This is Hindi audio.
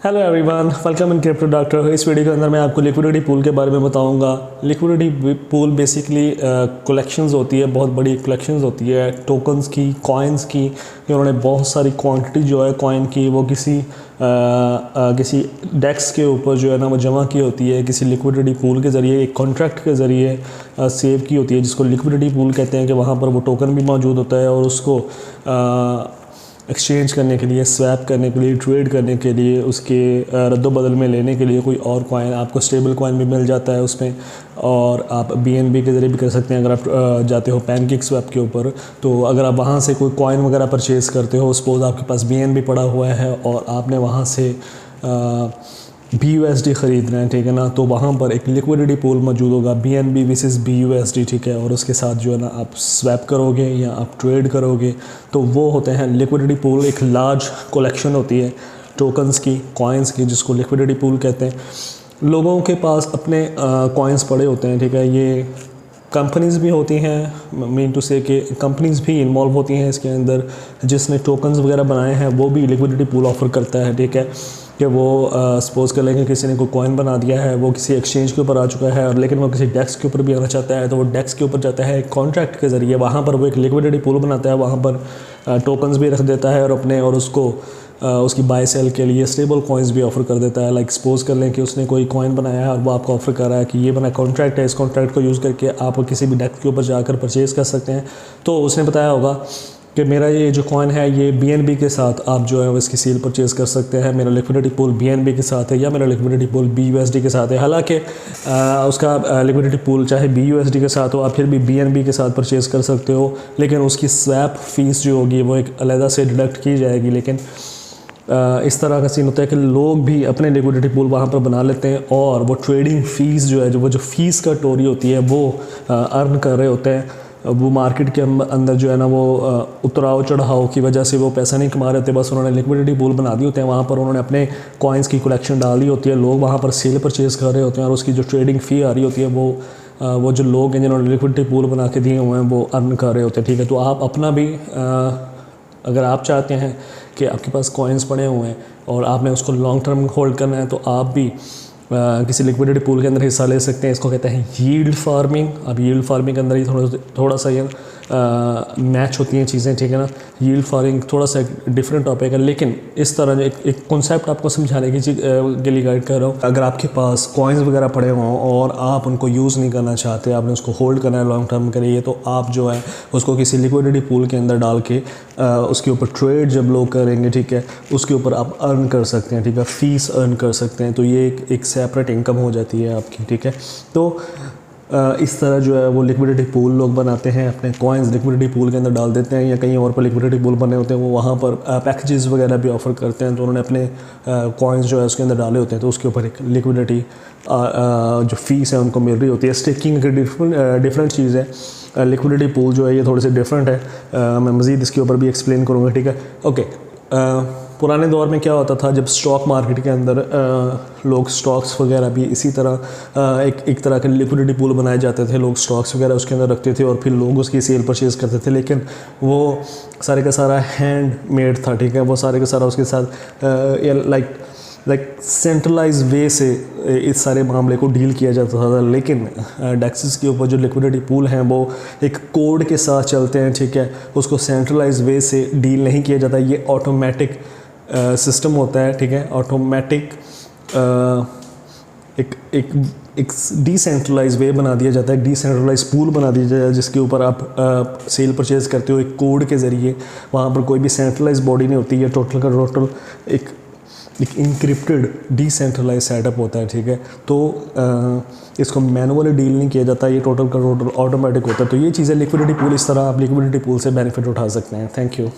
Hello everyone, welcome in crypto doctor. इस वीडियो के अंदर मैं आपको लिक्विडिटी पूल के बारे में बताऊंगा। लिक्विडिटी पूल बेसिकली कलेक्शंस होती है, बहुत बड़ी कलेक्शंस होती है टोकन्स की, कॉइन्स की। उन्होंने बहुत सारी क्वांटिटी जो है कॉइन की वो किसी डेक्स के ऊपर जो है ना वो जमा की होती है, किसी लिक्विडिटी पूल के ज़रिए, एक कॉन्ट्रैक्ट के ज़रिए सेव की होती है, जिसको लिक्विडिटी पूल कहते हैं। कि वहाँ पर वो टोकन भी मौजूद होता है और उसको एक्सचेंज करने के लिए, स्वैप करने के लिए, ट्रेड करने के लिए, उसके रद्द बदल में लेने के लिए कोई और कॉइन, आपको स्टेबल कॉइन भी मिल जाता है उसमें। और आप BNB के ज़रिए भी कर सकते हैं। अगर आप जाते हो पैनकेक स्वैप के ऊपर, तो अगर आप वहाँ से कोई कॉइन वगैरह परचेज़ करते हो, सपोज़ आपके पास BNB पड़ा हुआ है और आपने वहाँ से BUSD ख़रीदना है, ठीक है ना, तो वहाँ पर एक लिक्विडिटी पूल मौजूद होगा, BNB वर्सेस BUSD, ठीक है। और उसके साथ जो है ना आप स्वैप करोगे या आप ट्रेड करोगे, तो वो होते हैं लिक्विडिटी पूल। एक लार्ज कलेक्शन होती है टोकन्स की, कॉइन्स की, जिसको लिक्विडिटी पूल कहते हैं। लोगों के पास अपने कॉइन्स पड़े होते हैं, ठीक है। ये कंपनीज़ भी होती हैं, मीन टू से कि कंपनीज़ भी इन्वॉल्व होती हैं इसके अंदर। जिसने टोकन्स वगैरह बनाए हैं वो भी लिक्विडिटी पूल ऑफ़र करता है, ठीक है। कि वो सपोज़ कर लेंगे किसी ने कोई कॉइन बना दिया है, वो किसी एक्सचेंज के ऊपर आ चुका है, और लेकिन वो किसी डेक्स के ऊपर भी आना चाहता है, तो वो डेक्स के ऊपर जाता है कॉन्ट्रैक्ट के ज़रिए। वहाँ पर वो एक लिक्विडिटी पूल बनाता है, वहाँ पर टोकन्स भी रख देता है और उसको उसकी बाय सेल के लिए स्टेबल कॉइन्स भी ऑफ़र कर देता है। लाइक सपोज़ कर लें कि उसने कोई कॉइन बनाया है और वो आपको ऑफ़र कर रहा है कि ये बना कॉन्ट्रैक्ट है, इस कॉन्ट्रैक्ट को यूज़ करके आप किसी भी डेक्स के ऊपर जाकर परचेज़ कर सकते हैं। तो उसने बताया होगा कि मेरा ये जो कॉइन है ये BNB के साथ आप जो है वो इसकी सेल परचेज़ कर सकते हैं। मेरा लिक्विडिटी पूल BNB के साथ है या मेरा लिक्विडिटी पूल BUSD के साथ है। हालांकि उसका लिक्विडिटी पूल चाहे BUSD के साथ हो, आप फिर भी BNB के साथ परचेज़ कर सकते हो, लेकिन उसकी स्वैप फ़ीस जो होगी वो एक अलग से डिडक्ट की जाएगी। लेकिन इस तरह का सीन होता है कि लोग भी अपने लिक्विडिटी पूल वहाँ पर बना लेते हैं और वो ट्रेडिंग फ़ीस जो है, जो फ़ीस का टोरी होती है वो अर्न कर रहे होते हैं। वो मार्केट के अंदर जो है ना वो उतराव चढ़ाव की वजह से वो पैसा नहीं कमा रहे थे, बस उन्होंने लिक्विडिटी पूल बना दी होते हैं। वहाँ पर उन्होंने अपने कॉइन्स की कलेक्शन डाली होती है, लोग वहाँ पर सेल परचेज़ कर रहे होते हैं और उसकी जो ट्रेडिंग फ़ी आ रही होती है वो जो लोग हैं जिन्होंने लिक्विडिटी पूल बना के दिए हुए हैं वो अर्न कर रहे होते हैं, ठीक है। तो आप अपना भी अगर आप चाहते हैं कि आपके पास कॉइन्स पड़े हुए हैं और आपने उसको लॉन्ग टर्म होल्ड करना है, तो आप भी किसी लिक्विडिटी पूल के अंदर हिस्सा ले सकते हैं। इसको कहते हैं यील्ड फार्मिंग। अब यील्ड फार्मिंग के अंदर ही थोड़ा सा ये मैच होती हैं चीज़ें, ठीक है ना। यील्ड फार्मिंग थोड़ा सा डिफरेंट टॉपिक है, लेकिन इस तरह एक कॉन्सेप्ट आपको समझाने की के लिए गाइड कर रहा हूँ। अगर आपके पास कॉइन्स वगैरह पड़े हों और आप उनको यूज़ नहीं करना चाहते, आपने उसको होल्ड करना है लॉन्ग टर्म के लिए, तो आप जो है उसको किसी लिक्विडिटी पूल के अंदर डाल के उसके ऊपर ट्रेड जब लोग करेंगे, ठीक है, उसके ऊपर आप अर्न कर सकते हैं, ठीक है, फ़ीस अर्न कर सकते हैं। तो ये एक सेपरेट इनकम हो जाती है आपकी, ठीक है। तो इस तरह जो है वो लिक्विडिटी पूल लोग बनाते हैं, अपने कॉइन्स लिक्विडिटी पूल के अंदर डाल देते हैं, या कहीं और पर लिक्विडिटी पूल बने होते हैं, वो वहाँ पर पैकेजेस वगैरह भी ऑफ़र करते हैं। तो उन्होंने अपने कॉइन्स जो है उसके अंदर डाले होते हैं, तो उसके ऊपर एक लिक्विडिटी जो फ़ीस है उनको मिल रही होती है। स्टेकिंग की डिफरेंट चीज़ है। लिक्विडिटी पूल जो है ये थोड़ी सी डिफरेंट है, मैं मज़ीद इसके ऊपर भी एक्सप्लेन करूँगा, ठीक है। ओके, पुराने दौर में क्या होता था, जब स्टॉक मार्केट के अंदर लोग स्टॉक्स वगैरह भी इसी तरह एक तरह के लिक्विडिटी पूल बनाए जाते थे। लोग स्टॉक्स वगैरह उसके अंदर रखते थे और फिर लोग उसकी सेल परचेज़ करते थे, लेकिन वो सारे का सारा हैंड मेड था, ठीक है। वो सारे का सारा उसके साथ लाइक सेंट्रलाइज वे से इस सारे मामले को डील किया जाता था। लेकिन डेक्सेस के ऊपर जो लिक्विडिटी पूल हैं वो एक कोड के साथ चलते हैं, ठीक है। उसको सेंट्रलाइज वे से डील नहीं किया जाता, ये ऑटोमेटिक सिस्टम होता है, ठीक है। ऑटोमेटिक एक डिसेंट्रलाइज वे बना दिया जाता है, एक डिसेंट्रलाइज पूल बना दिया जाता है, जिसके ऊपर आप सेल परचेज़ करते हो एक कोड के ज़रिए। वहाँ पर कोई भी सेंट्रलाइज बॉडी नहीं होती है, टोटल का टोटल एक इनक्रिप्टेड डिसेंट्रलाइज सेटअप होता है, ठीक है। तो इसको मैनुअली डील नहीं किया जाता, ये टोटल का टोटल ऑटोमेटिक होता है। तो ये चीज़ें लिक्विडिटी पूल, इस तरह आप लिक्विडिटी पूल से बेनिफिट उठा सकते हैं। Thank you.